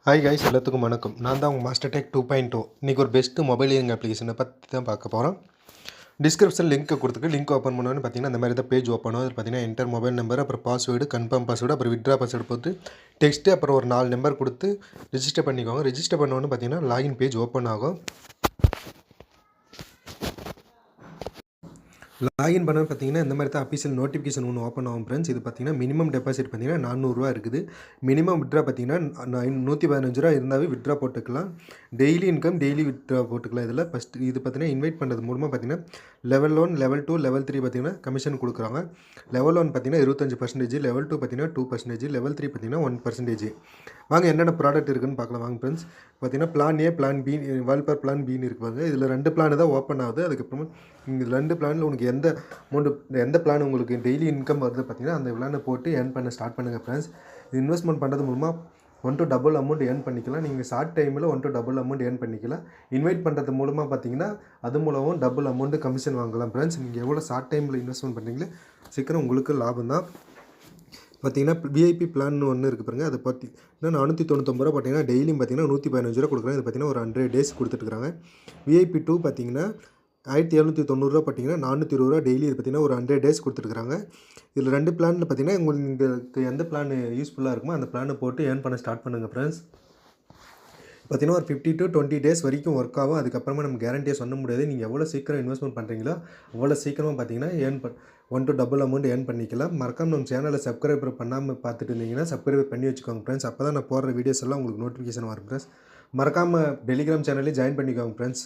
Hi guys எல்லாத்துக்கும் வணக்கம். நான் தான் உங்கள் மாஸ்டர் டெக் 2.0. இன்றைக்கி ஒரு பெஸ்ட்டு மொபைல் இயரிங் அப்ளிகேஷனை பற்றி தான் பார்க்க போகிறோம். டிஸ்கிரிப்ஷன் லிங்க்கை கொடுத்துருக்கு. லிங்க் ஓப்பன் பண்ணோன்னு பார்த்தீங்கன்னா இந்த மாதிரி தான் பேஜ் ஓப்பன் ஆகும். அதில் பார்த்தீங்கன்னா என்டர் மொபைல் நம்பர், அப்புறம் பாஸ்வேர்டு, கன்ஃபார்ம் பாஸ்வேர்டு, அப்புறம் வித்ட்ரா பாஸ்வேர்டு போட்டு டெக்ஸ்ட்டு, அப்புறம் ஒரு 4 நம்பர் கொடுத்து ரிஜிஸ்டர் பண்ணிக்கோங்க. ரிஜிஸ்டர் பண்ணோன்னு பார்த்தீங்கன்னா லாகின் பேஜ் ஓப்பன் ஆகும். லாகின் பண்ண பார்த்தீங்கன்னா இந்த மாதிரி தான் அஃபிஷியல் நோட்டிஃபிகேஷன் ஒன்று ஓப்பன் ஆகும் ஃப்ரெண்ட்ஸ். இது பார்த்தீங்கன்னா மினிமம் டெபாசிட் பார்த்தீங்கன்னா 400 இருக்குது. மினிமம் வித்ட்ரா பார்த்தீங்கன்னா 115 இருந்தாவே வித்ட்ரா போட்டுக்கலாம். டெய்லி இன்கம் டெய்லி வித்ட்ரா போட்டுக்கலாம். இதில் ஃபஸ்ட்டு இது பார்த்தீங்கன்னா இன்வைட் பண்ணுறது மூலமாக பார்த்தீங்கன்னா லெவல் 1, லெவல் 2, லெவல் 3 பார்த்தீங்கன்னா கமிஷன் கொடுக்குறாங்க. லெவல் 1 பார்த்தீங்கன்னா 25%, லெவல் 2 பார்த்தீங்கன்னா 2%, லெவல் 3 பார்த்தீங்கன்னா 1%. வாங்க என்னென்ன ப்ராடக்ட் இருக்குதுன்னு பார்க்கலாம் வாங்க ஃப்ரெண்ட்ஸ். பார்த்தீங்கன்னா பிளான் ஏ, பிளான் பி, வால்பர் பிளான் பின்னு இருப்பாங்க. இதில் 2 பிளான் தான் ஓப்பன் ஆகுது. அதுக்கப்புறமா இந்த 2 பிளானில் உனக்கு எந்த பிளான் உங்களுக்கு டெய்லி இன்கம் வருது பார்த்தீங்கன்னா அந்த பிளானை போட்டு ஏர்ன் பண்ண ஸ்டார்ட் பண்ணுங்கள் ஃப்ரெண்ட்ஸ். இது இன்வெஸ்ட்மெண்ட் பண்ணுறது மூலமாக 1 to டபுள் அமௌண்ட் ஏர்ன் பண்ணிக்கலாம். நீங்கள் ஷார்ட் டைமில் 1 to டபுள் அமௌண்ட் ஏர்ன் பண்ணிக்கலாம். இன்வைட் பண்ணுறது மூலமாக பார்த்தீங்கன்னா அது மூலமும் டபுள் அமௌண்ட்டு கமிஷன் வாங்கலாம் ஃப்ரெண்ட்ஸ். நீங்கள் எவ்வளோ ஷார்ட் டைமில் இன்வெஸ்ட்மெண்ட் பண்ணுறீங்களோ சீக்கிரம் உங்களுக்கு லாபம் தான். பார்த்தீங்கன்னா விஐபி பிளான் ஒன்று இருக்குது பாருங்கள். அதை பார்த்தீங்கன்னா 499 ரூபா பார்த்தீங்கன்னா டெய்லியும் பார்த்தீங்கன்னா 115 ரூபா கொடுக்குறாங்க. இது பார்த்தீங்கன்னா ஒரு 100 டேஸ் கொடுத்துட்டுருக்காங்க. விஐபி 2 பார்த்தீங்கன்னா 1790 ரூபா பார்த்தீங்கன்னா 420 ரூபா டெய்லி. இது பார்த்தீங்கன்னா ஒரு 100 டேஸ் கொடுத்துருக்காங்க. இதில் 2 பிளானில் பார்த்தீங்கன்னா உங்களுக்கு எந்த பிளான் யூஸ்ஃபுல்லாக இருக்குமோ அந்த பிளானை போட்டு ஏர்ன் பண்ண ஸ்டார்ட் பண்ணுங்கள் ஃப்ரெண்ட்ஸ். பார்த்தீங்கன்னா ஒரு 50 to 20 டேஸ் வரைக்கும் ஒர்க் ஆகும். அதுக்கப்புறமா நம்ம கேரண்டியாக சொல்ல முடியாது. நீங்கள் எவ்வளோ சீக்கிரம் இன்வெஸ்ட்மெண்ட் பண்ணுறீங்களோ அவ்வளோ சீக்கிரமாக பார்த்தீங்கன்னா 1 to டபுள் அமௌண்ட் ஏர்ன் பண்ணிக்கலாம். மறக்காம நம்ம சேனலை சப்ஸ்கிரைப் பண்ணாமல் பார்த்துட்டு இருந்தீங்கன்னா சப்ஸ்கிரைப் பண்ணி வச்சுக்கோங்க ஃப்ரெண்ட்ஸ். அப்போ தான் நான் போடுற வீடியோஸ் எல்லாம் உங்களுக்கு நோட்டிஃபிகேஷன் வரும் ஃப்ரெண்ட்ஸ். மறக்காமல் டெலிகிராம் சேனலையும் ஜாயின் பண்ணிக்கோங்க ஃப்ரெண்ட்ஸ்.